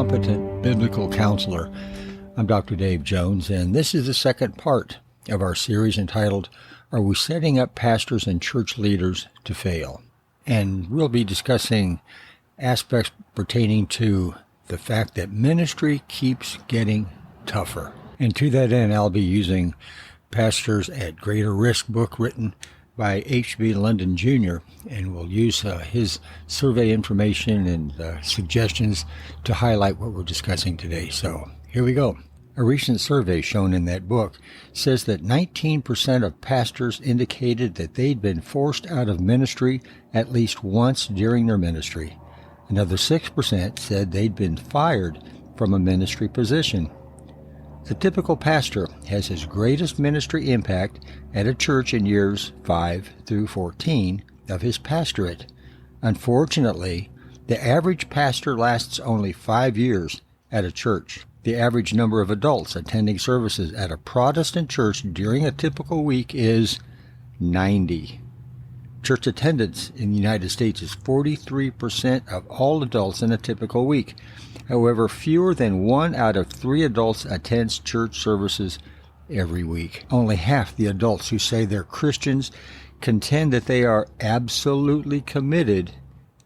Competent Biblical Counselor. I'm Dr. Dave Jones, and this is the second part of our series entitled, Are We Setting Up Pastors and Church Leaders to Fail? And we'll be discussing aspects pertaining to the fact that ministry keeps getting tougher. And to that end, I'll be using Pastors at Greater Risk book written by H.B. London Jr., and we'll use his survey information and suggestions to highlight what we're discussing today. So here we go. A recent survey shown in that book says that 19% of pastors indicated that they'd been forced out of ministry at least once during their ministry. Another 6% said they'd been fired from a ministry position. The typical pastor has his greatest ministry impact at a church in years 5 through 14 of his pastorate. Unfortunately, the average pastor lasts only 5 years at a church. The average number of adults attending services at a Protestant church during a typical week is 90. Church attendance in the United States is 43% of all adults in a typical week. However, fewer than 1 out of 3 adults attends church services every week. Only half the adults who say they're Christians contend that they are absolutely committed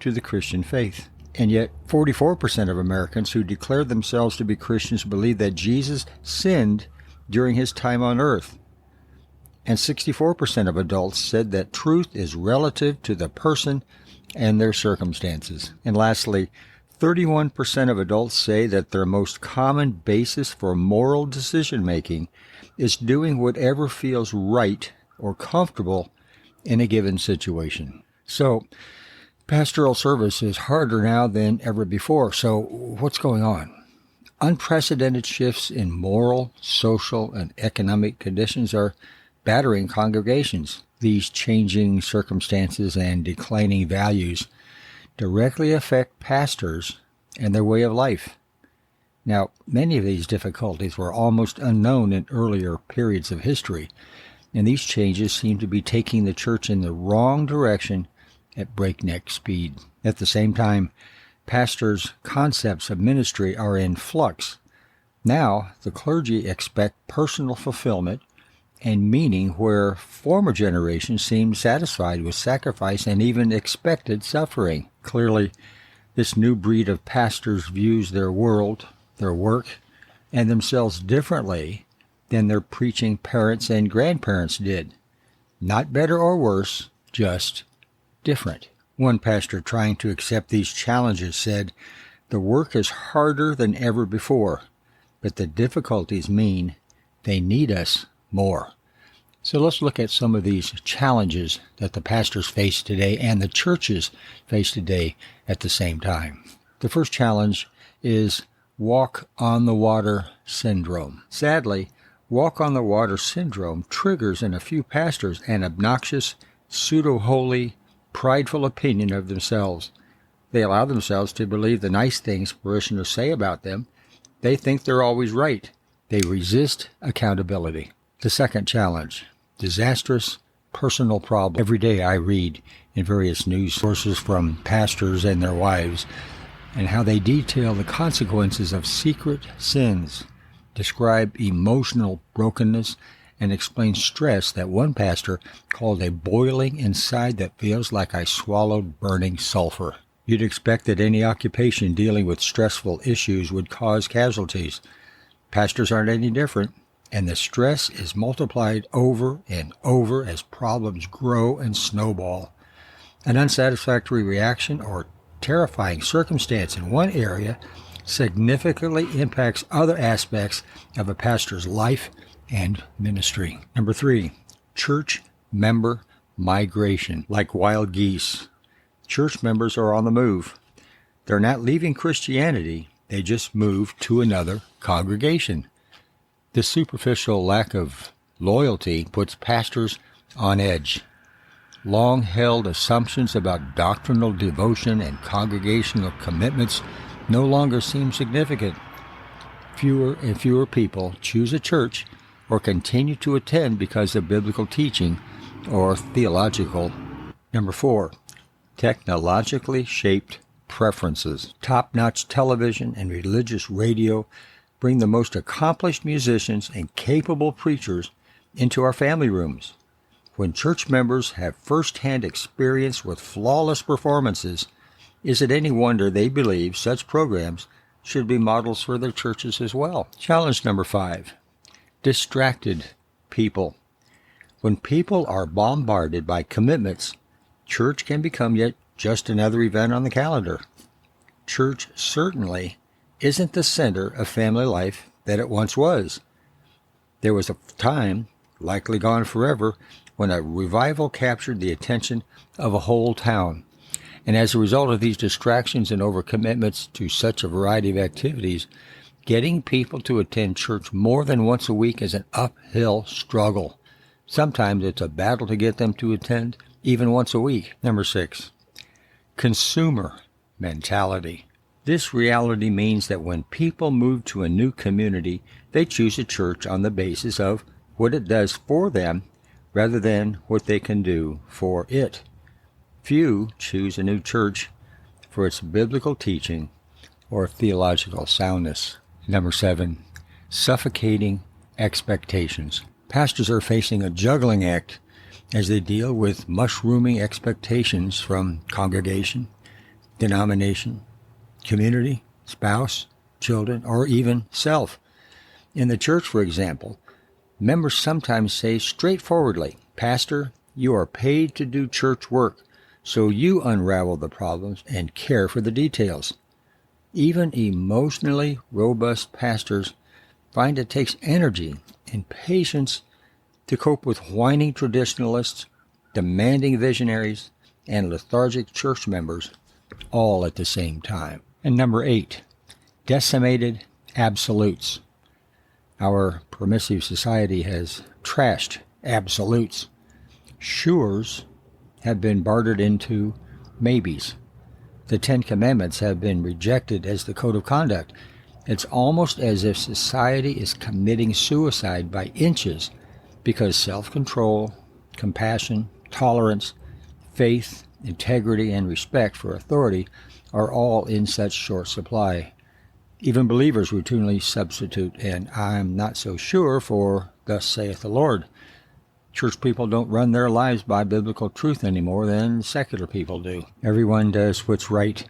to the Christian faith. And yet, 44% of Americans who declare themselves to be Christians believe that Jesus sinned during his time on earth. And 64% of adults said that truth is relative to the person and their circumstances. And lastly, 31% of adults say that their most common basis for moral decision-making is doing whatever feels right or comfortable in a given situation. So, pastoral service is harder now than ever before. So, what's going on? Unprecedented shifts in moral, social, and economic conditions are battering congregations. These changing circumstances and declining values directly affect pastors and their way of life. Now, many of these difficulties were almost unknown in earlier periods of history, and these changes seem to be taking the church in the wrong direction at breakneck speed. At the same time, pastors' concepts of ministry are in flux. Now, the clergy expect personal fulfillment and meaning where former generations seemed satisfied with sacrifice and even expected suffering. Clearly, this new breed of pastors views their world, their work, and themselves differently than their preaching parents and grandparents did. Not better or worse, just different. One pastor trying to accept these challenges said, "The work is harder than ever before, but the difficulties mean they need us more." So let's look at some of these challenges that the pastors face today and the churches face today at the same time. The first challenge is walk on the water syndrome. Sadly, walk on the water syndrome triggers in a few pastors an obnoxious, pseudo-holy, prideful opinion of themselves. They allow themselves to believe the nice things parishioners say about them. They think they're always right. They resist accountability. The second challenge, disastrous personal problem. Every day I read in various news sources from pastors and their wives and how they detail the consequences of secret sins, describe emotional brokenness, and explain stress that one pastor called a boiling inside that feels like I swallowed burning sulfur. You'd expect that any occupation dealing with stressful issues would cause casualties. Pastors aren't any different, and the stress is multiplied over and over as problems grow and snowball. An unsatisfactory reaction or terrifying circumstance in one area significantly impacts other aspects of a pastor's life and ministry. Number 3, church member migration. Like wild geese, church members are on the move. They're not leaving Christianity, they just move to another congregation. This superficial lack of loyalty puts pastors on edge. Long-held assumptions about doctrinal devotion and congregational commitments no longer seem significant. Fewer and fewer people choose a church or continue to attend because of biblical teaching or theological. Number 4, technologically shaped preferences. Top-notch television and religious radio bring the most accomplished musicians and capable preachers into our family rooms. When church members have first-hand experience with flawless performances, is it any wonder they believe such programs should be models for their churches as well? Challenge number 5. Distracted people. When people are bombarded by commitments, church can become yet just another event on the calendar. Church certainly isn't the center of family life that it once was. There was a time, likely gone forever, when a revival captured the attention of a whole town. And as a result of these distractions and overcommitments to such a variety of activities, getting people to attend church more than once a week is an uphill struggle. Sometimes it's a battle to get them to attend even once a week. Number 6, consumer mentality. This reality means that when people move to a new community, they choose a church on the basis of what it does for them rather than what they can do for it. Few choose a new church for its biblical teaching or theological soundness. Number 7, suffocating expectations. Pastors are facing a juggling act as they deal with mushrooming expectations from congregation, denomination, community, spouse, children, or even self. In the church, for example, members sometimes say straightforwardly, "Pastor, you are paid to do church work, so you unravel the problems and care for the details." Even emotionally robust pastors find it takes energy and patience to cope with whining traditionalists, demanding visionaries, and lethargic church members all at the same time. And number 8, decimated absolutes. Our permissive society has trashed absolutes. Sures have been bartered into maybes. The 10 Commandments have been rejected as the code of conduct. It's almost as if society is committing suicide by inches because self-control, compassion, tolerance, faith, integrity, and respect for authority are all in such short supply. Even believers routinely substitute an "I'm not so sure" for "Thus saith the Lord." Church people don't run their lives by biblical truth any more than secular people do. Everyone does what's right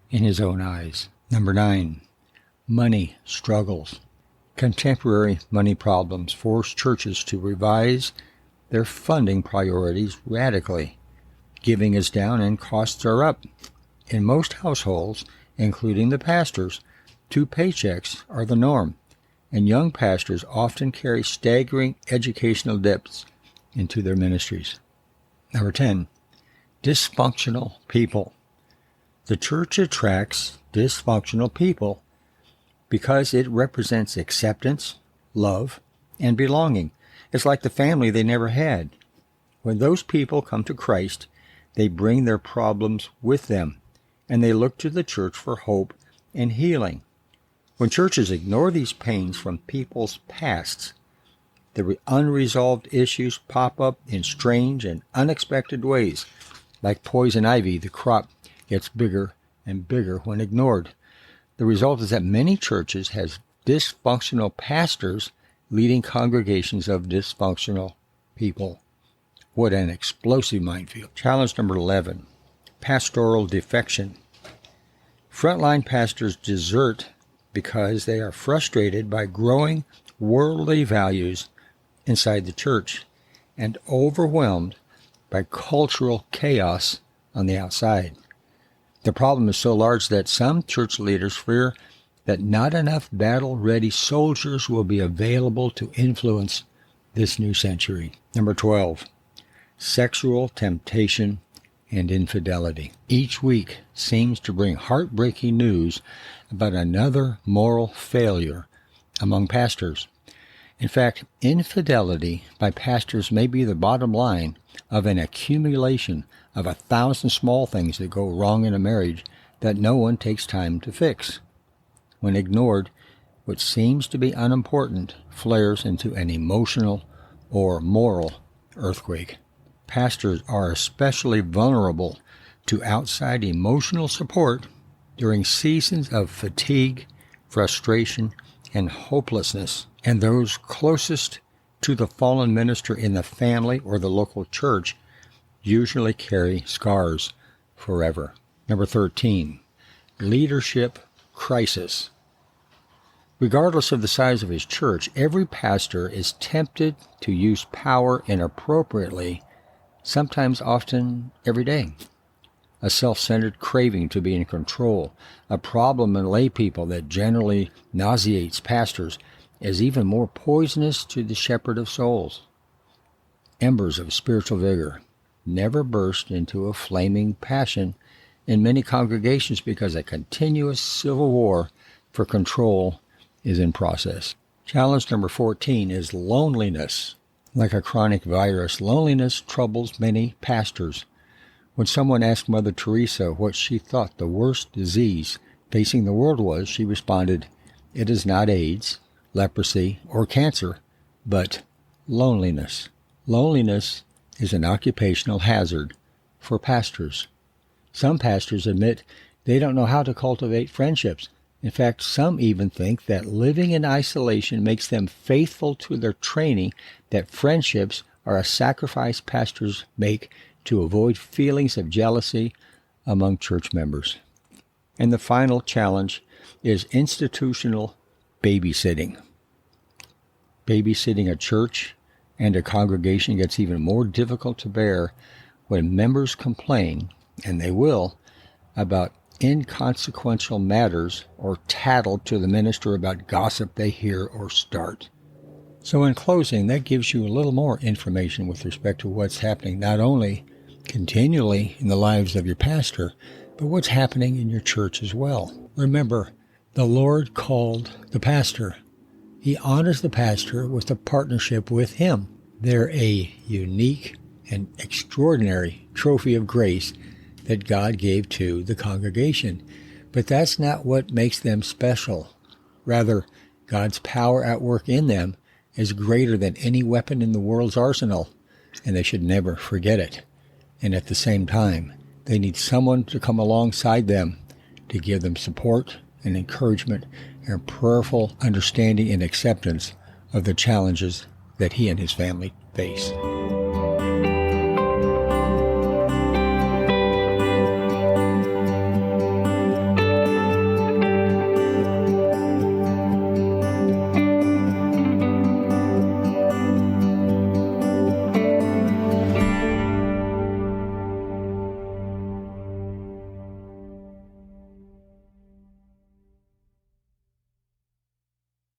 in his own eyes. Number 9, money struggles. Contemporary money problems force churches to revise their funding priorities radically. Giving is down and costs are up. In most households, including the pastors, 2 paychecks are the norm, and young pastors often carry staggering educational debts into their ministries. Number 10, dysfunctional people. The church attracts dysfunctional people because it represents acceptance, love, and belonging. It's like the family they never had. When those people come to Christ, they bring their problems with them, and they look to the church for hope and healing. When churches ignore these pains from people's pasts, the unresolved issues pop up in strange and unexpected ways. Like poison ivy, the crop gets bigger and bigger when ignored. The result is that many churches have dysfunctional pastors leading congregations of dysfunctional people. What an explosive minefield. Challenge number 11, pastoral defection. Frontline pastors desert because they are frustrated by growing worldly values inside the church and overwhelmed by cultural chaos on the outside. The problem is so large that some church leaders fear that not enough battle-ready soldiers will be available to influence this new century. Number 12, sexual temptation and infidelity. Each week seems to bring heartbreaking news about another moral failure among pastors. In fact, infidelity by pastors may be the bottom line of an accumulation of 1,000 small things that go wrong in a marriage that no one takes time to fix. When ignored, what seems to be unimportant flares into an emotional or moral earthquake. Pastors are especially vulnerable to outside emotional support during seasons of fatigue, frustration, and hopelessness, and those closest to the fallen minister in the family or the local church usually carry scars forever. Number 13, leadership crisis. Regardless of the size of his church, every pastor is tempted to use power inappropriately, sometimes, often, every day. A self-centered craving to be in control, a problem in lay people that generally nauseates pastors, is even more poisonous to the shepherd of souls. Embers of spiritual vigor never burst into a flaming passion in many congregations because a continuous civil war for control is in process. Challenge number 14 is loneliness. Like a chronic virus, loneliness troubles many pastors. When someone asked Mother Teresa what she thought the worst disease facing the world was, she responded, "It is not AIDS, leprosy, or cancer, but loneliness." Loneliness is an occupational hazard for pastors. Some pastors admit they don't know how to cultivate friendships. In fact, some even think that living in isolation makes them faithful to their training, that friendships are a sacrifice pastors make to avoid feelings of jealousy among church members. And the final challenge is institutional babysitting. Babysitting a church and a congregation gets even more difficult to bear when members complain, and they will, about inconsequential matters or tattle to the minister about gossip they hear or start. So in closing, that gives you a little more information with respect to what's happening not only continually in the lives of your pastor, but what's happening in your church as well. Remember, the Lord called the pastor. He honors the pastor with a partnership with him. They're a unique and extraordinary trophy of grace that God gave to the congregation. But that's not what makes them special. Rather, God's power at work in them is greater than any weapon in the world's arsenal, and they should never forget it. And at the same time, they need someone to come alongside them to give them support and encouragement and prayerful understanding and acceptance of the challenges that he and his family face.